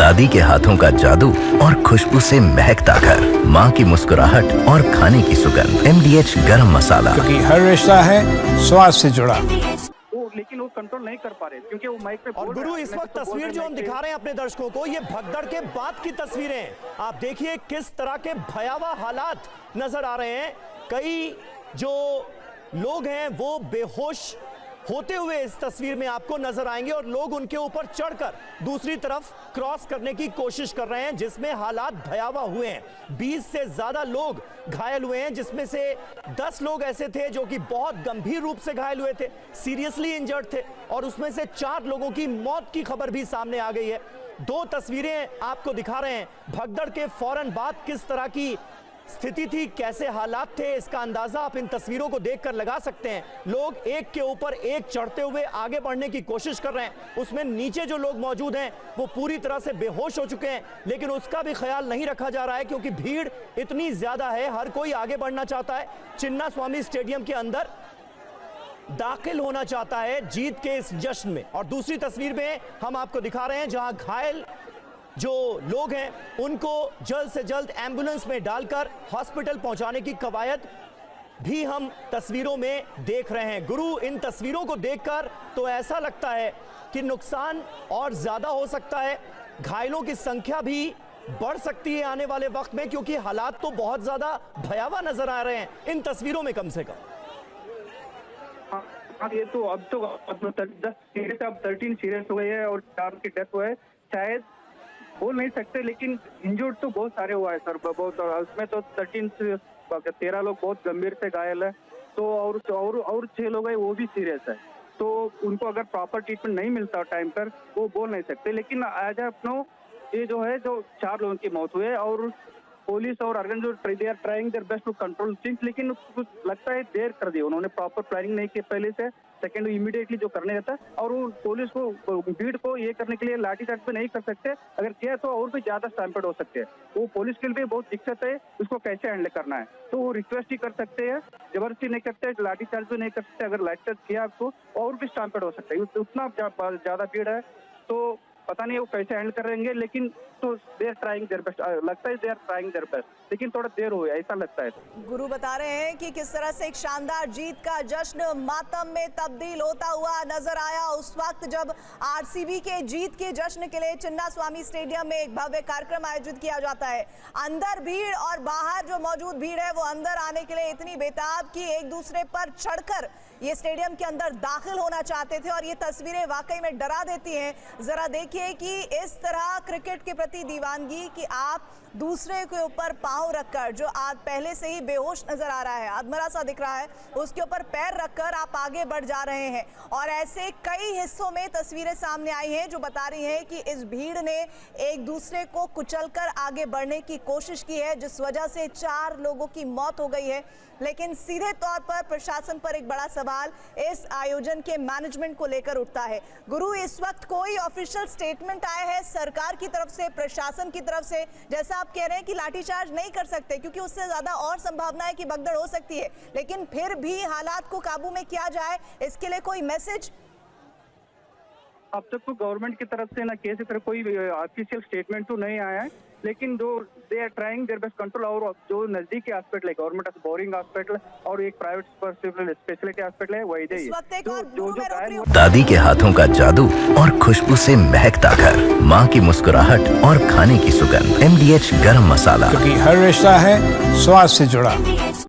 दादी के हाथों का जादू और खुशबू से महकता घर, माँ की मुस्कुराहट और खाने की सुगंध। MDH गरम मसाला, क्योंकि हर रिश्ता है स्वाद से जुड़ा। लेकिन वो कंट्रोल नहीं कर पा रहे क्योंकि वो माइक पे और गुरु इस वक्त तस्वीर जो हम दिखा रहे हैं अपने दर्शकों को, ये भगदड़ के बाद की तस्वीरें। आप देखिए किस तरह के भयावह हालात नजर आ रहे हैं। कई जो लोग हैं वो बेहोश होते हुए इस तस्वीर में आपको नजर आएंगे और लोग उनके ऊपर चढ़कर दूसरी तरफ क्रॉस करने की कोशिश कर रहे हैं, जिसमें हालात भयावह हुए हैं। 20 से ज्यादा लोग घायल हुए हैं, जिसमें से 10 लोग ऐसे थे जो कि बहुत गंभीर रूप से घायल हुए थे, सीरियसली इंजर्ड थे, और उसमें से 4 लोगों की मौत की खबर भी सामने आ गई है। 2 तस्वीरें आपको दिखा रहे हैं। भगदड़ के फौरन बाद किस तरह की स्थिति थी, कैसे हालात थे, इसका अंदाजा आप इन तस्वीरों को देखकर लगा सकते हैं। लोग एक के ऊपर एक चढ़ते हुए आगे बढ़ने की कोशिश कर रहे हैं। उसमें नीचे जो लोग मौजूद हैं वो पूरी तरह से बेहोश हो चुके हैं, लेकिन उसका भी ख्याल नहीं रखा जा रहा है क्योंकि भीड़ इतनी ज्यादा है, हर कोई आगे बढ़ना चाहता है, चिन्ना स्वामी स्टेडियम के अंदर दाखिल होना चाहता है जीत के इस जश्न में। और दूसरी तस्वीर में हम आपको दिखा रहे हैं जहां घायल जो लोग हैं उनको जल्द से जल्द एम्बुलेंस में डालकर हॉस्पिटल पहुंचाने की कवायद भी हम तस्वीरों में देख रहे हैं। गुरु, इन तस्वीरों को देखकर तो ऐसा लगता है कि नुकसान और ज्यादा हो सकता है, घायलों की संख्या भी बढ़ सकती है आने वाले वक्त में, क्योंकि हालात तो बहुत ज्यादा भयावह नजर आ रहे हैं इन तस्वीरों में कम से कम। हाँ, ये तो अब 10 सीरियस, अब 13 सीरियस हो गए हैं और 4 की डेथ हुआ है। शायद बोल नहीं सकते, लेकिन इंजर्ड तो बहुत सारे हुआ है सर, बहुत। उसमें तो 13 लोग बहुत गंभीर से घायल है, तो और 6 लोग है वो भी सीरियस है। तो उनको अगर प्रॉपर ट्रीटमेंट नहीं मिलता टाइम पर वो बोल नहीं सकते। लेकिन आज अपनो ये जो है जो 4 लोगों की मौत हुई है और पुलिस और अर्गन जो they are trying their best to control things, लेकिन कुछ लगता है देर कर दी उन्होंने, प्रॉपर प्लानिंग नहीं की पहले से। सेकेंड इमीडिएटली जो करने रहता है, और वो पुलिस को भीड़ को ये करने के लिए लाठीचार्ज भी नहीं कर सकते, अगर किया तो और भी ज्यादा स्टैम्पेड हो सकते हैं। वो पुलिस के लिए बहुत दिक्कत है, उसको कैसे हैंडल करना है। तो वो रिक्वेस्ट ही कर सकते हैं, जबरदस्ती नहीं करते, लाठीचार्ज भी नहीं कर सकते। अगर लाठीचार्ज किया तो और भी स्टैम्पेड हो सकता है, उतना ज्यादा भीड़ है, तो पता नहीं वो कैसे हैंडल करेंगे। लेकिन तो they are trying their best, लगता है they are trying their best, लेकिन थोड़ा देर हो ऐसा लगता है। गुरु बता रहे हैं कि किस तरह से एक शानदार जीत का जश्न मातम में तब्दील होता हुआ नजर आया उस वक्त जब RCB के जीत के जश्न के लिए चिन्ना स्वामी स्टेडियम में एक भव्य कार्यक्रम आयोजित किया जाता है। अंदर भीड़ और बाहर जो मौजूद भीड़ है वो अंदर आने के लिए इतनी बेताब कि एक दूसरे पर चढ़कर ये स्टेडियम के अंदर दाखिल होना चाहते थे, और ये तस्वीरें वाकई में डरा देती हैं। जरा देखिए कि इस तरह क्रिकेट के प्रति दीवानगी कि आप दूसरे के ऊपर पांव रखकर, जो आज पहले से ही बेहोश नजर आ रहा है, अधमरा सा दिख रहा है, उसके ऊपर पैर रखकर आप आगे बढ़ जा रहे हैं। और ऐसे कई हिस्सों में तस्वीरें सामने आई हैं जो बता रही हैं कि इस भीड़ ने एक दूसरे को कुचलकर आगे बढ़ने की कोशिश की है, जिस वजह से 4 लोगों की मौत हो गई है। लेकिन सीधे तौर पर प्रशासन पर एक बड़ा सवाल इस आयोजन के मैनेजमेंट को लेकर उठता है। गुरु, इस वक्त कोई ऑफिशियल स्टेटमेंट आया है सरकार की तरफ से, प्रशासन की तरफ से? जैसा आप कह रहे हैं कि लाठीचार्ज नहीं कर सकते क्योंकि उससे ज्यादा और संभावना है कि भगदड़ हो सकती है, लेकिन फिर भी हालात को काबू में किया जाए, इसके लिए कोई मैसेज? अब तक तो गवर्नमेंट की तरफ से ना किसी तरह कोई ऑफिशियल स्टेटमेंट तो नहीं आया है, लेकिन जो they are trying their best control. और जो नजदीकी हॉस्पिटल है गवर्नमेंट बोरिंग हॉस्पिटल और एक प्राइवेट स्पेशलिटी हॉस्पिटल है, वही जो दादी के हाथों का जादू और खुशबू से महकता घर, माँ की मुस्कुराहट और खाने की सुगंध। MDH गरम मसाला, क्योंकि हर रिश्ता है स्वाद से जुड़ा।